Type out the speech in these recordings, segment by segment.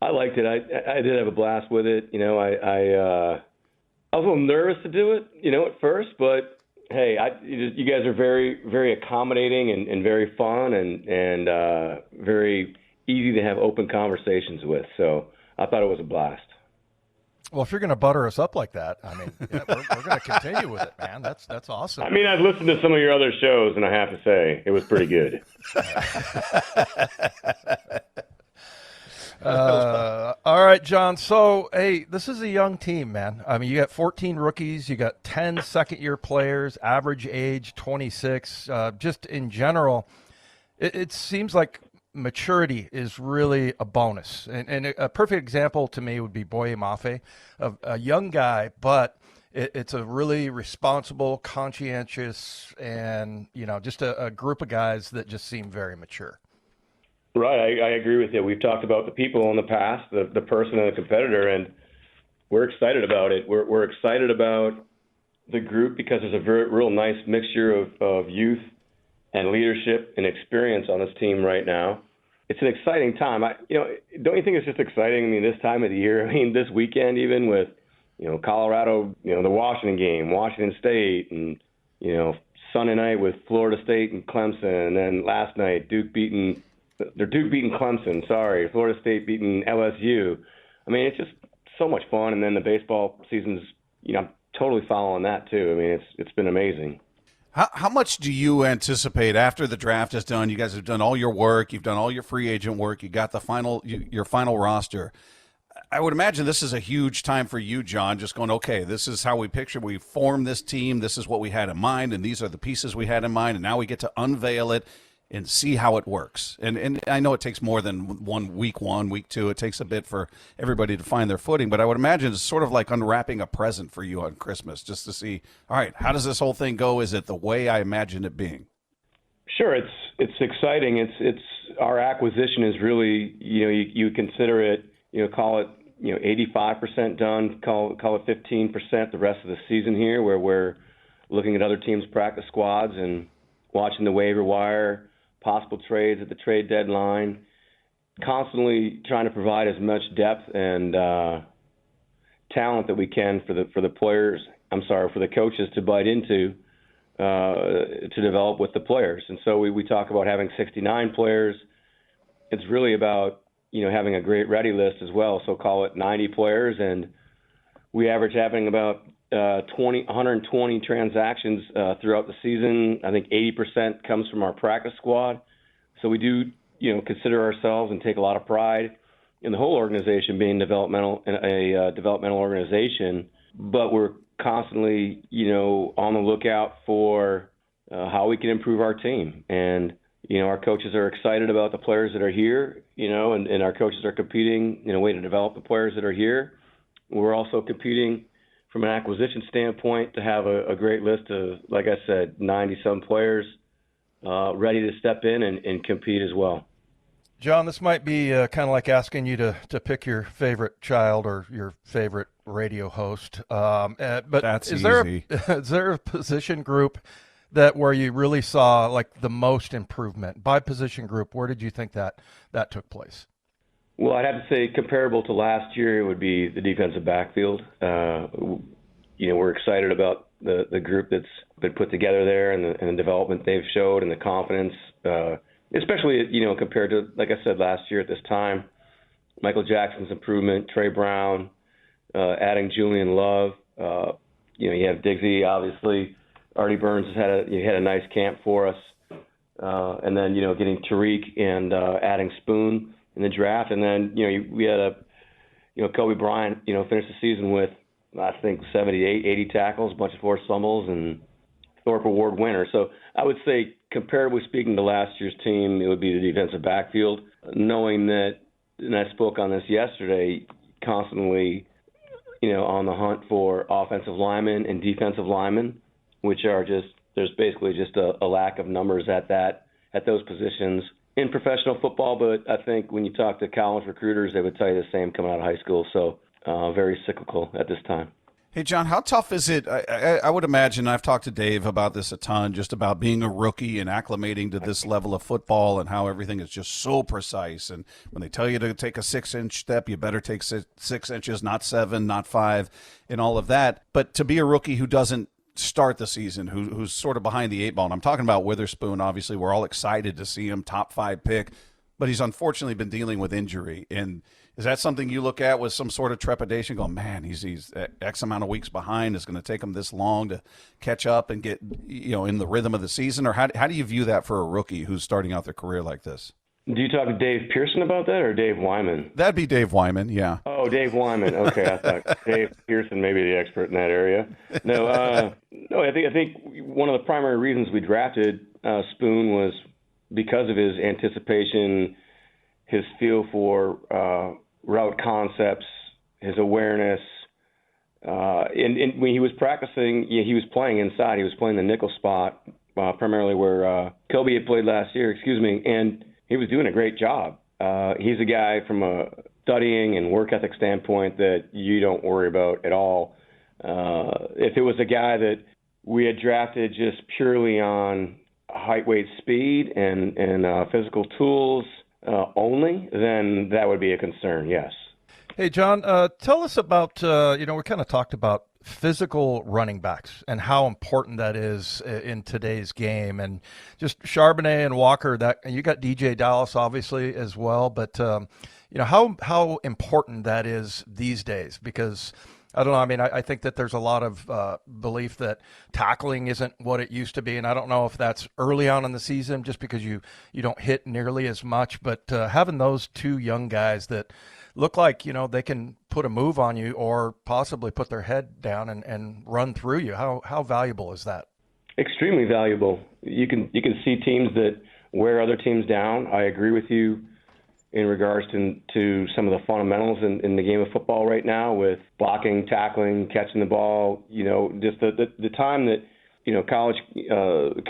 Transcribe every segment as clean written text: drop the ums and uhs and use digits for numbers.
I liked it. I did have a blast with it. I was a little nervous to do it, at first, but hey, you guys are very, very accommodating and very fun and very easy to have open conversations with. So I thought it was a blast. Well, if you're going to butter us up like that, I mean, yeah, we're going to continue with it, man. That's awesome. I mean, I've listened to some of your other shows, and I have to say it was pretty good. All right, John. So, hey, this is a young team, man. I mean, you got 14 rookies, you got 10 second-year players, average age 26. Just in general, it seems like maturity is really a bonus. And a perfect example to me would be Boye Mafe, a young guy, but it's a really responsible, conscientious, and, just a group of guys that just seem very mature. Right, I agree with you. We've talked about the people in the past, the person and the competitor, and we're excited about it. We're excited about the group because there's a real nice mixture of youth and leadership and experience on this team right now. It's an exciting time. Don't you think it's just exciting? I mean, this time of the year. I mean, this weekend even with, Colorado, the Washington game, Washington State, and Sunday night with Florida State and Clemson, and then last night Duke beating Clemson. Sorry, Florida State beating LSU. I mean, it's just so much fun. And then the baseball season's, I'm totally following that too. I mean, it's been amazing. How much do you anticipate after the draft is done? You guys have done all your work. You've done all your free agent work. You got your final roster. I would imagine this is a huge time for you, John, just going, okay, this is how we formed this team. This is what we had in mind, and these are the pieces we had in mind, and now we get to unveil it and see how it works. And I know it takes more than week one, week two. It takes a bit for everybody to find their footing. But I would imagine it's sort of like unwrapping a present for you on Christmas, just to see, all right, how does this whole thing go? Is it the way I imagine it being? Sure, it's exciting. It's our acquisition is really, you consider it, call it, 85% done, call it 15% the rest of the season here, where we're looking at other teams' practice squads and watching the waiver wire, possible trades at the trade deadline, constantly trying to provide as much depth and talent that we can for the players. For the coaches to bite into to develop with the players. And so we talk about having 69 players. It's really about having a great ready list as well. So call it 90 players, and we average having about 120 transactions throughout the season. I think 80% comes from our practice squad. So we do, consider ourselves and take a lot of pride in the whole organization being developmental organization. But we're constantly, on the lookout for how we can improve our team. And our coaches are excited about the players that are here, and our coaches are competing in a way to develop the players that are here. We're also competing from an acquisition standpoint to have a great list of, like I said, 90-some players ready to step in and compete as well. John, this might be kind of like asking you to pick your favorite child or your favorite radio host. But that's is easy. Is there a position group where you really saw like the most improvement by position group? Where did you think that took place? Well, I'd have to say comparable to last year, it would be the defensive backfield. We're excited about the group that's been put together there and the development they've showed and the confidence, especially, compared to, like I said, last year at this time. Michael Jackson's improvement, Trey Brown, adding Julian Love. You have Diggsy, obviously. Artie Burns has had a nice camp for us. And then, getting Tariq and adding Spoon in the draft. And then, we had Kobe Bryant, finished the season with, I think, 78, 80 tackles, a bunch of forced fumbles, and Thorpe Award winner. So I would say, comparably speaking to last year's team, it would be the defensive backfield, knowing that, and I spoke on this yesterday, constantly, on the hunt for offensive linemen and defensive linemen, which are there's basically just a lack of numbers at those positions in professional football. But I think when you talk to college recruiters, they would tell you the same coming out of high school. So very cyclical at this time. Hey, John, how tough is it? I would imagine, I've talked to Dave about this a ton, just about being a rookie and acclimating to this level of football and how everything is just so precise. And when they tell you to take a 6-inch step, you better take 6 inches, not 7, not 5, and all of that. But to be a rookie who doesn't start the season, who's sort of behind the 8 ball, and I'm talking about Witherspoon, obviously, we're all excited to see him, top 5 pick, but he's unfortunately been dealing with injury. And is that something you look at with some sort of trepidation, going, man, he's X amount of weeks behind, it's going to take him this long to catch up and get, in the rhythm of the season? Or how do you view that for a rookie who's starting out their career like this? Do you talk to Dave Pearson about that or Dave Wyman? That'd be Dave Wyman, yeah. Oh, Dave Wyman. Okay, I thought Dave Pearson may be the expert in that area. No, I think one of the primary reasons we drafted Spoon was because of his anticipation, his feel for route concepts, his awareness. And when he was practicing, he was playing inside. He was playing the nickel spot, primarily where Kobe had played last year, and he was doing a great job. He's a guy from a studying and work ethic standpoint that you don't worry about at all. If it was a guy that we had drafted just purely on height, weight, speed, and physical tools only, then that would be a concern, yes. Hey, John, tell us about, we kind of talked about physical running backs and how important that is in today's game. And just Charbonnet and Walker, that you got DJ Dallas obviously as well, but how important that is these days, because I don't know. I mean, I think that there's a lot of belief that tackling isn't what it used to be, and I don't know if that's early on in the season just because you don't hit nearly as much. But having those two young guys that look like they can put a move on you or possibly put their head down and run through you, how valuable is that? Extremely valuable. You can see teams that wear other teams down. I agree with you in regards to some of the fundamentals in the game of football right now, with blocking, tackling, catching the ball. Just the time that college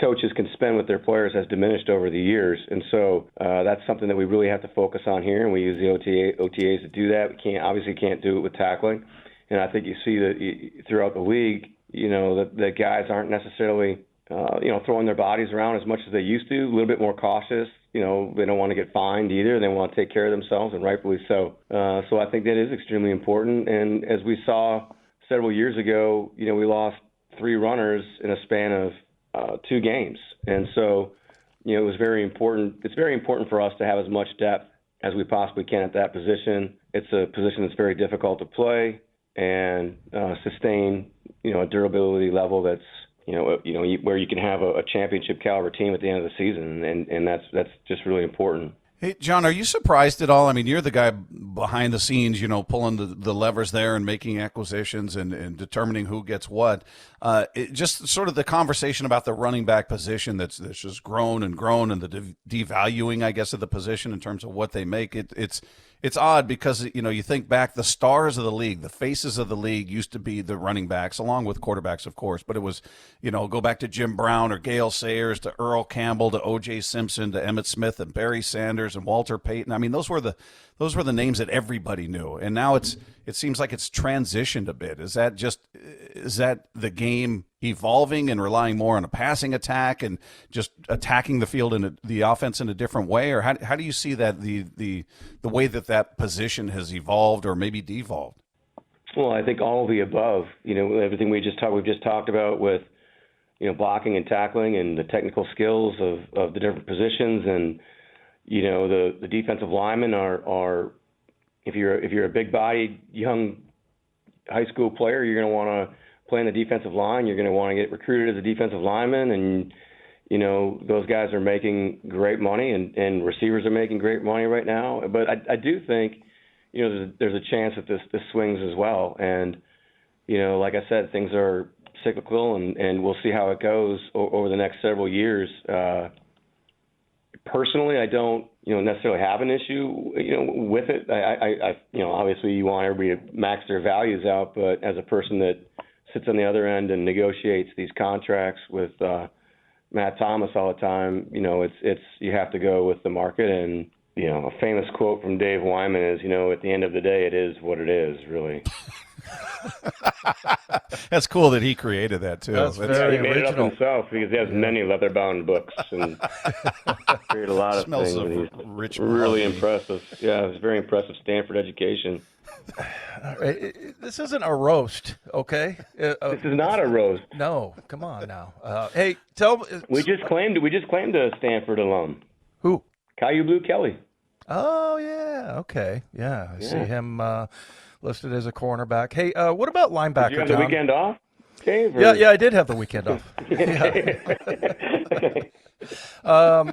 coaches can spend with their players has diminished over the years, and so that's something that we really have to focus on here. And we use the OTAs to do that. We obviously can't do it with tackling, and I think you see that throughout the league. That guys aren't necessarily throwing their bodies around as much as they used to. A little bit more cautious. They don't want to get fined either. They want to take care of themselves, and rightfully so. So I think that is extremely important. And as we saw several years ago, we lost 3 runners in a span of 2 games. And so, it was very important. It's very important for us to have as much depth as we possibly can at that position. It's a position that's very difficult to play and sustain, a durability level that's where you can have a championship caliber team at the end of the season, and that's just really important. Hey, John, are you surprised at all? I mean, you're the guy behind the scenes, pulling the levers there and making acquisitions and determining who gets what. Just sort of the conversation about the running back position that's just grown and grown, and the devaluing, I guess, of the position in terms of what they make. It's odd because, you think back, the stars of the league, the faces of the league used to be the running backs, along with quarterbacks, of course. But it was, go back to Jim Brown or Gale Sayers to Earl Campbell to O.J. Simpson to Emmitt Smith and Barry Sanders and Walter Payton. I mean, those were the names that everybody knew. And now it seems like it's transitioned a bit. Is that the game evolving and relying more on a passing attack and just attacking the field and the offense in a different way? Or how do you see that the way that position has evolved or maybe devolved? Well, I think all of the above. Everything we've just talked about with blocking and tackling and the technical skills of the different positions, and the defensive linemen are if you're a big-bodied young high school player, you're going to want to play in the defensive line. You're going to want to get recruited as a defensive lineman, and those guys are making great money, and receivers are making great money right now. But I do think there's a chance that this swings as well, and like I said, things are cyclical, and we'll see how it goes over the next several years. Personally, I don't necessarily have an issue with it. I obviously you want everybody to max their values out, but as a person that sits on the other end and negotiates these contracts with Matt Thomas all the time, it's you have to go with the market. And a famous quote from Dave Wyman is, at the end of the day, it is what it is, really. That's cool that he created that too. That's Yeah, very he made it up original. himself because he has many leather-bound books and created a lot of Smells things. of And he's rich really mahogany. impressive. Yeah, it was very impressive Stanford education. This isn't a roast, okay? This is not a roast. No, come on now. Hey, tell me. We just claimed a Stanford alum, Who? Caillou Blue Kelly. Oh, yeah. Okay. Yeah. I see Yeah. him listed as a cornerback. Hey, what about linebacker, Did you have the John? weekend off, Dave? or- Yeah, I did have the weekend off. Okay.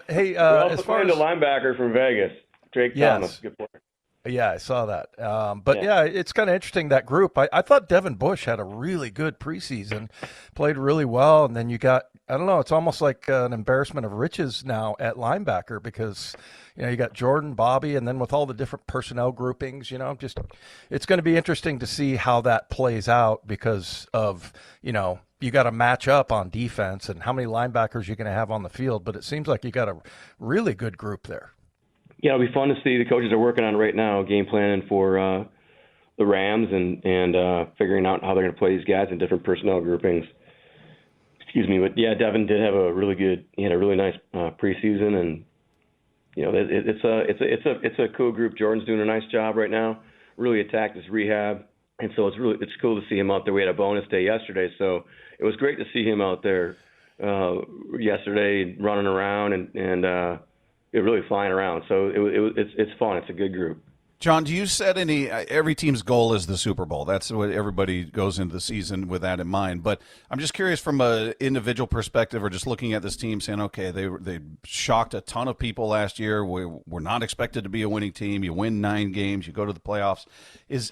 Hey, We also as far claimed as a linebacker from Vegas, Drake Yes. Thomas. Good player. yeah, I saw that. But yeah, it's kind of interesting, that group. I thought Devin Bush had a really good preseason, played really well, and then you got, I don't know, it's almost like an embarrassment of riches now at linebacker because you got Jordan, Bobby, and then with all the different personnel groupings, just it's going to be interesting to see how that plays out because of you got to match up on defense and how many linebackers you're going to have on the field. But it seems like you got a really good group there. Yeah, it'll be fun to see. The coaches are working on it right now, game planning for the Rams and figuring out how they're going to play these guys in different personnel groupings. Excuse me, but yeah, Devin did have a really nice preseason, and it's a cool group. Jordan's doing a nice job right now. Really attacked his rehab, and so it's cool to see him out there. We had a bonus day yesterday, so it was great to see him out there yesterday running around and really flying around. So it's fun. It's a good group. John, do you set any? Every team's goal is the Super Bowl. That's what everybody goes into the season with that in mind. But I'm just curious from an individual perspective, or just looking at this team, saying, okay, they shocked a ton of people last year. We're not expected to be a winning team. You win 9 games, you go to the playoffs.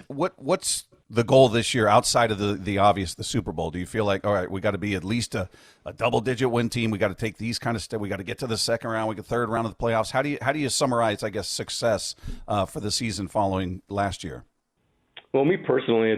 What's the goal this year outside of the obvious, the Super Bowl? Do you feel like, all right, we got to be at least a double-digit win team? We got to take these kind of steps. We got to get to the second round, third round of the playoffs. How do you summarize, I guess, success for the season following last year? Well, me personally,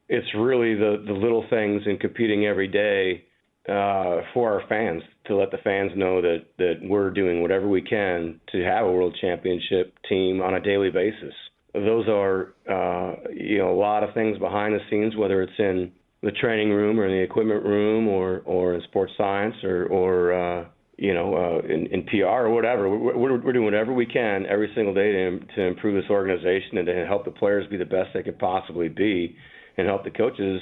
it's really the little things in competing every day for our fans, to let the fans know that we're doing whatever we can to have a world championship team on a daily basis. Those are, a lot of things behind the scenes, whether it's in the training room or in the equipment room or in sports science or in PR or whatever. We're doing whatever we can every single day to improve this organization and to help the players be the best they could possibly be, and help the coaches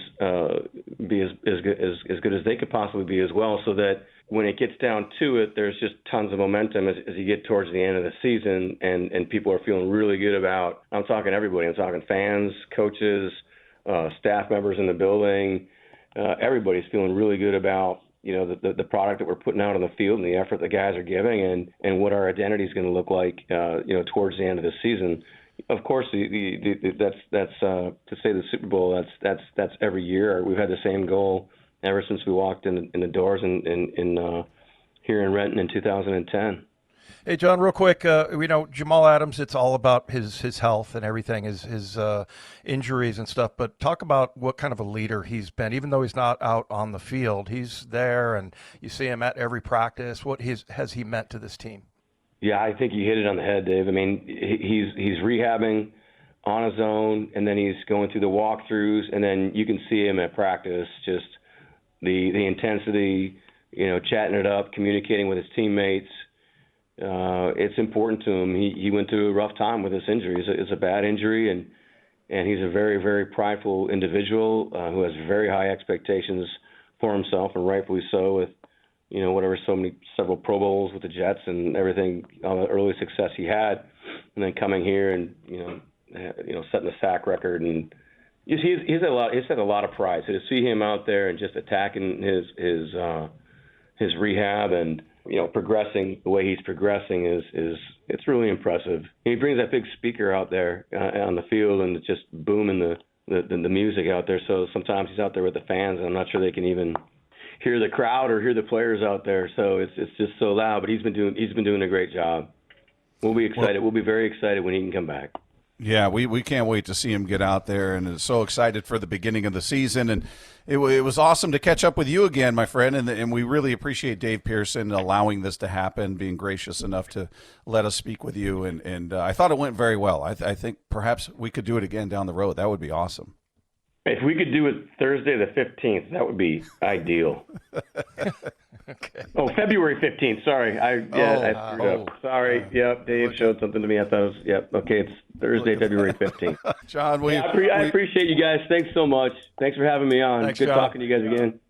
be as good as they could possibly be as well, so that when it gets down to it, there's just tons of momentum as you get towards the end of the season, and people are feeling really good about, I'm talking everybody, I'm talking fans, coaches, staff members in the building, everybody's feeling really good about, the product that we're putting out on the field and the effort the guys are giving, and what our identity is going to look like, towards the end of the season. Of course, that's to say the Super Bowl, that's every year. We've had the same goal ever since we walked in the doors in here in Renton in 2010. Hey, John, real quick, Jamal Adams, it's all about his health and everything, his injuries and stuff. But talk about what kind of a leader he's been. Even though he's not out on the field, he's there, and you see him at every practice. What has he meant to this team? Yeah, I think you hit it on the head, Dave. I mean, he's rehabbing on his own, and then he's going through the walkthroughs, and then you can see him at practice, just the intensity, chatting it up, communicating with his teammates. It's important to him. He went through a rough time with this injury. It's a bad injury, and he's a very, very prideful individual who has very high expectations for himself, and rightfully so, with several Pro Bowls with the Jets and everything, all the early success he had, and then coming here and setting the sack record, and he's had a lot of pride. So to see him out there and just attacking his rehab and progressing the way he's progressing it's really impressive. He brings that big speaker out there on the field, and it's just booming the music out there. So sometimes he's out there with the fans, and I'm not sure they can even hear the crowd or hear the players out there. So it's just so loud. But he's been doing a great job. We'll be excited. We'll be very excited when he can come back. Yeah, we can't wait to see him get out there, and so excited for the beginning of the season. And it was awesome to catch up with you again, my friend, and we really appreciate Dave Pearson allowing this to happen, being gracious enough to let us speak with you. And I thought it went very well. I think perhaps we could do it again down the road. That would be awesome. If we could do it Thursday the 15th, that would be ideal. Okay. Oh, February 15th. Sorry. I screwed up. Sorry. Yep. Dave showed something to me. I thought it was, yep. Okay. It's Thursday, February 15th. John, I appreciate you guys. Thanks so much. Thanks for having me on. Thanks, Good John. talking to you guys again.